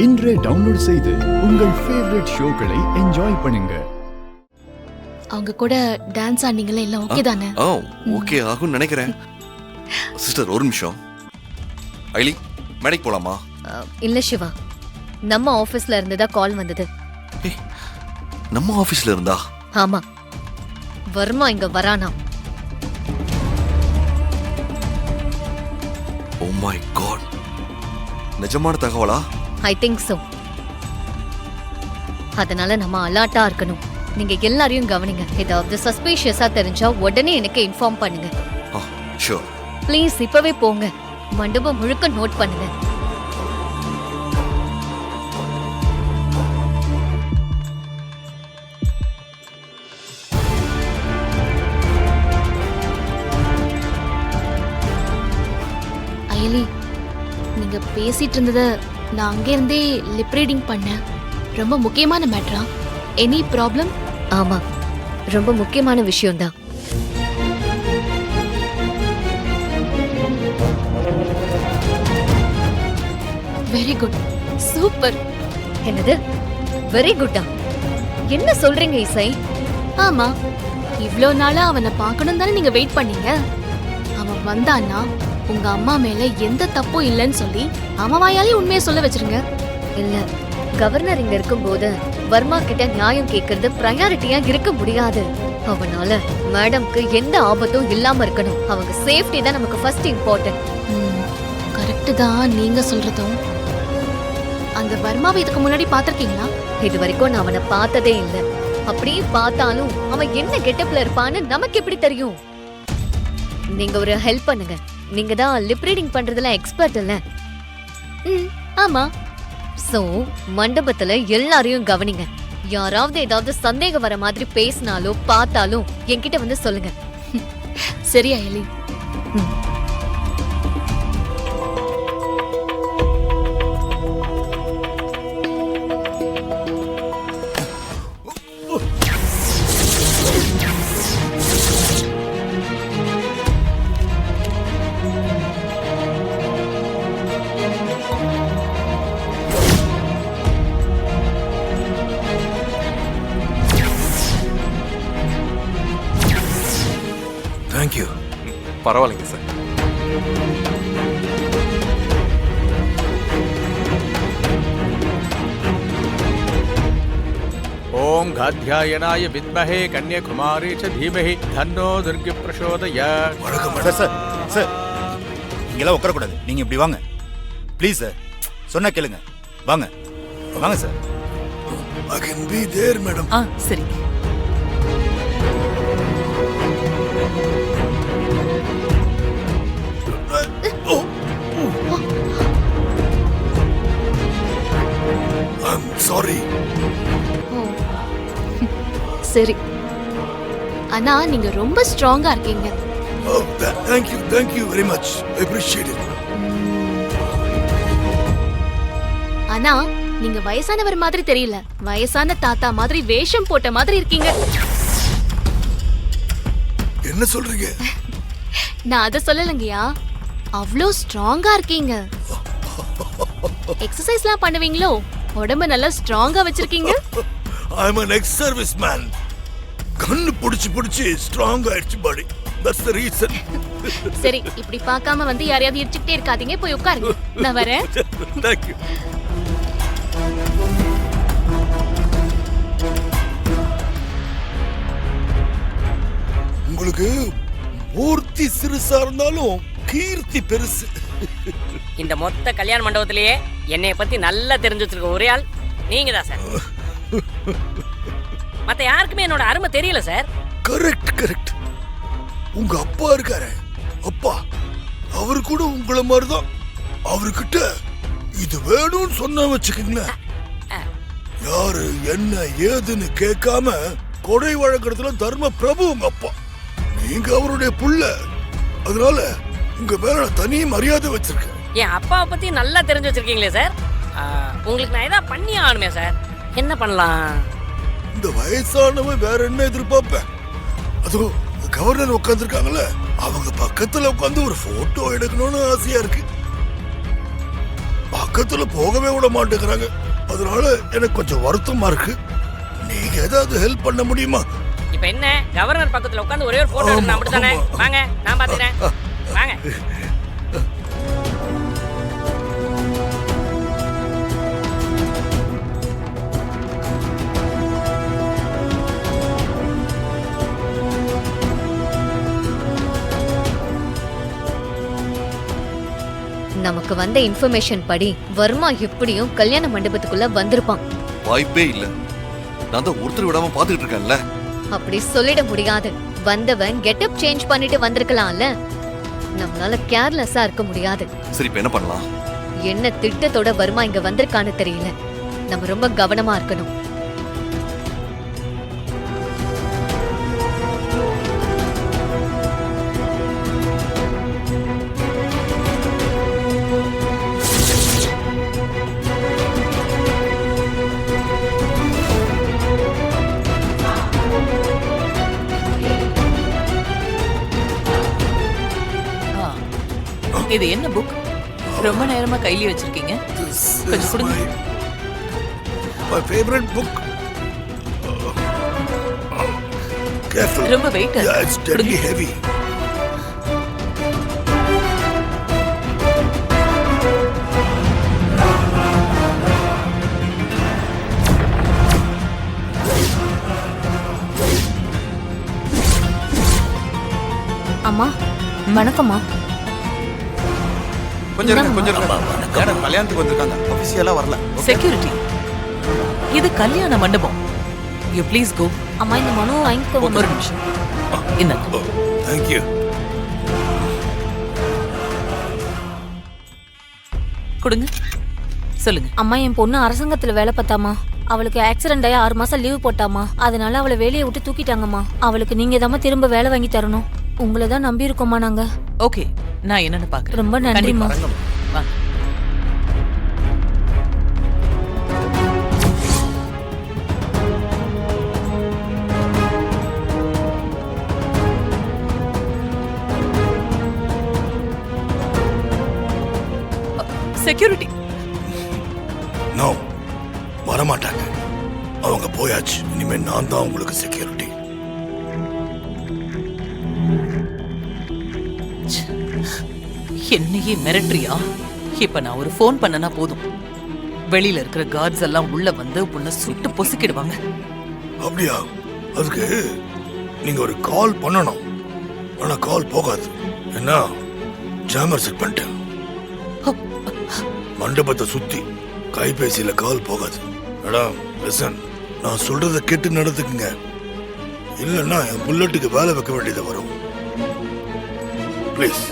இன்றே டவுன்லோட் செய்து உங்கள் ஃபேவரட் ஷோக்களை என்ஜாய் பண்ணுங்க. அவங்க கூட டான்ஸ் ஆடினீங்களே எல்லாம் ஓகே தானே? ஓகே ஆகும் நினைக்கிறேன். சிஸ்டர் ஒரு நிமிஷம். ஐலி மேடைக்கு போலாமா? இல்ல சிவா, நம்ம ஆபீஸ்ல இருந்து தான் கால் வந்தது. நம்ம ஆபீஸ்ல இருந்தா? ஆமா, வர்மா இங்க வரானா. ஓ மை காட், நிஜமான தகவலா? I think so. அதனால நம்ம அலர்ட்டா இருக்கணும். நீங்க எல்லாரையும் கவனிங்க. ஏதாவது சஸ்பீஷியஸா தெரிஞ்சா உடனே எனக்கு இன்ஃபார்ம் பண்ணுங்க. ஷூர். ப்ளீஸ் இப்பவே போங்க. மண்டபம் முழுக்க நோட் பண்ணுங்க. அயலி, நீங்க பேசிட்டு இருந்தத நான் அங்கே இருந்தே லிப் ரீடிங் பண்ணேன். ரொம்ப முக்கியமான மேட்டரா? Any problem? ஆமா, ரொம்ப முக்கியமான விஷயம் தான். Very good, super. என்னது வெரி குட்டா? என்ன சொல்றீங்க இசை? ஆமா, இவ்ளோ நாளா அவனை பார்க்கணும் தானே நீங்க வெயிட் பண்ணீங்க. அவன் வந்தான்னா உங்க அம்மா மேல எந்த தப்பும் இல்லைன்னு சொல்லி அவன் வாயாலே உண்மையை சொல்ல வச்சிருங்க. இல்ல, கவர்னர் இங்க இருக்கும்போது வர்மா கிட்ட நியாயம் கேட்கறது பிரையாரிட்டியா இருக்க முடியாது. அவனால மேடம்க்கு எந்த ஆபத்தும் இல்லாம இருக்கணும். அவங்க சேஃப்டி தான் நமக்கு ஃபர்ஸ்ட் இம்பார்ட்டன்ட். கரெக்ட் தான் நீங்க சொல்றதும். அந்த வர்மாவை இதுக்கு முன்னாடி பாத்திருக்கீங்களா? இது வரைக்கும் நான் அவனை பார்த்ததே இல்ல. அப்படியே பார்த்தாலும் அவன் என்ன கெட்டப்ல இருப்பான்னு நமக்கு எப்படி தெரியும்? நீங்க ஒரு ஹெல்ப் பண்ணுங்க. நீங்க தான் லிப் ரீடிங் பண்றதுல எக்ஸ்பர்ட் இல்ல? ஆமா. சோ மண்டபத்துல எல்லாரையும் கவனிங்க. யாராவது ஏதாவது சந்தேகம் வர மாதிரி பேசினாலோ பார்த்தாலும் என்கிட்ட வந்து சொல்லுங்க. சரி அயலி. தேங்க்யூ. பரவாயில்லைங்க சார். ஓம் காத்யாயனாய வித்மஹே கன்யாகுமாரி ச தீமஹி தன்னோ துர்கி பிரசோதயாத். சார் சார் சார், இங்கெல்லாம் உட்காரக்கூடாது. நீங்க இப்படி வாங்க ப்ளீஸ் சார். சொன்னா கேளுங்க. வாங்க வாங்க sir. I can be there, madam. சரி. I'm sorry. சரி. ஆனா நீங்க ரொம்ப ஸ்ட்ராங்கா இருக்கீங்க. Oh, thank you very much. I appreciate it. ஆனா நீங்க வயசானவர் மாதிரி தெரியல. வயசான தாத்தா மாதிரி வேஷம் போட்ட மாதிரி இருக்கீங்க. என்ன சொல்றீங்க? நான் அத சொல்லலங்கயா. அவ்ளோ ஸ்ட்ராங்கா இருக்கீங்க. எக்ஸசைஸ்லாம் பண்ணுவீங்களோ? உடம்ப நல்லா ஸ்ட்ராங்கா வச்சிருக்கீங்க. I'm an ex-service man. கண்ணு புடிச்சு ஸ்ட்ராங் ஆயிடுச்சு பாடி. That's the reason. சரி, இப்படி பார்க்காம வந்து யாரையாவது இடிச்சிட்டே இருக்காதீங்க. போய் உட்காருங்க. நான் வரேன். Thank you. உங்களுக்கு மூர்த்தி சிறுசா இருந்தாலும் கீர்த்தி பெருசு. இந்த மொத்த கல்யாண மண்டபத்திலேயே என்னைய பத்தி நல்லா தெரிஞ்சு வச்சிருக்க ஒரே ஆள் நீங்க தான் சார். மத்த யாருக்குமே என்னோட அருமை தெரியல சார். கரெக்ட். உங்க அப்பா இருக்காரு, அப்பா, அவரு கூட உங்கள மாதிரிதான். அவர்கிட்ட இது வேணும்னு சொன்ன வச்சுக்கீங்களேன், யாரு என்ன ஏதுன்னு கேட்காம கொடை வழங்குறதுல தர்ம பிரபு உங்க அப்பா. நீங்க அவருடைய புள்ள. அதனால உங்க மேல தனி மரியாதை வச்சிருக்கேன். என் அப்பாவை பத்தி நல்லா தெரிஞ்சு வச்சிருக்கீங்களே சார். உங்களுக்கு நான் ஏதாவது பண்ணி ஆகணுமே சார். என்ன பண்ணலாம்? இந்த வயசானவன் வேற என்ன எதிர்பார்ப்பேன்? அதுவும் கவர்னர் உட்கார்ந்துருக்காங்கல்ல, அவங்க பக்கத்துல உட்கார்ந்து ஒரு போட்டோ எடுக்கணும்னு ஆசையா இருக்கு. பக்கத்துல போகவே விட மாட்டேங்கிறாங்க. அதனால எனக்கு கொஞ்சம் வருத்தமா இருக்கு. நீங்க ஏதாவது ஹெல்ப் பண்ண முடியுமா? இப்ப என்ன கவர்னர் பக்கத்துல உட்கார்ந்து ஒரே ஒரு போட்டோ எடுக்கணும் அப்படித்தானே? வாங்க நான் பாத்துக்கிறேன். வாங்க. நமக்கு வந்த இன்ஃபர்மேஷன் படி வர்மா எப்படியும் கல்யாண மண்டபத்துக்குள்ள வந்திருப்பான். வாய்ப்பே இல்ல. நான் தான் ஒருத்தர் விடாம பாத்துக்கிட்டு இருக்கேன்ல. அப்படி சொல்லிட முடியாது. வந்தவன் கெட்டப் சேஞ்ச் பண்ணிட்டு வந்திருக்கலாம்ல. நம்மளால கேர்லெஸ்ஸா இருக்க முடியாது. சரி இப்ப என்ன பண்ணலாம்? என்ன திட்டத்தோட வர்மா இங்க வந்திருக்கான்னு தெரியல. நம்ம ரொம்ப கவனமா இருக்கணும். இது என்ன புக்? ரொம்ப நேரமா கையில வச்சிருக்கீங்க. கொஞ்சம் கொடுங்க. My favorite book. Careful. ரொம்ப wait. Yeah, it's deadly heavy. அம்மா வணக்கம்மா. கொஞ்சம் மேடம் கல்யாணத்துக்கு வந்திருக்காங்க, ஆபீஷியலா வரல. செக்யூரிட்டி, இது கல்யாண மண்டபம். You please go. அம்மா இந்த மனு வாங்கிக்கோங்க. ஒரு நிமிஷம். என்ன? Thank you. கொடுங்க. சொல்லுங்க. அம்மா என் பொண்ணு அரசாங்கத்துல வேலை பார்த்தாமா. அவளுக்கு ஆக்சிடென்ட் ஆகி 6 மாசம் லீவ் போட்டாமா. அதனால அவளை வேலையை விட்டு தூக்கிட்டாங்கம்மா. அவளுக்கு நீங்க தான் திரும்ப வேலை வாங்கி தரணும். உங்களை தான் நம்பி இருக்கோமா நாங்க. ஓகே, நான் என்னன்னு பாக்குறேன். ரொம்ப நன்றிம்மா. வாங்க. செக்யூரிட்டி. No, வரமாட்டாங்க. அவங்க போயாச்சு. இனிமே நான் தான் உங்களுக்கு செக்யூரிட்டி. என்னையே மிரட்டுறியா? இப்ப நான் ஒரு ஃபோன் பண்ணனா போதும், வெளியில இருக்கிற கார்ட்ஸ் எல்லாம் உள்ள வந்து உன்னை சுட்டு பொசுக்கிடுவாங்க. அப்படியா? அதுக்கு நீங்க ஒரு கால் பண்ணணும். ஆனா கால் போகாது. என்ன ஜாமர் செட் பண்ணிட்டேன். மண்டபத்தை சுத்தி கைபேசியில கால் போகாது. மேடம் லிசன், நான் சொல்றத கேட்டு நடந்துக்குங்க. இல்லைன்னா என் புல்லட்டுக்கு வேலை வைக்க வேண்டியது வரும். ப்ளீஸ்.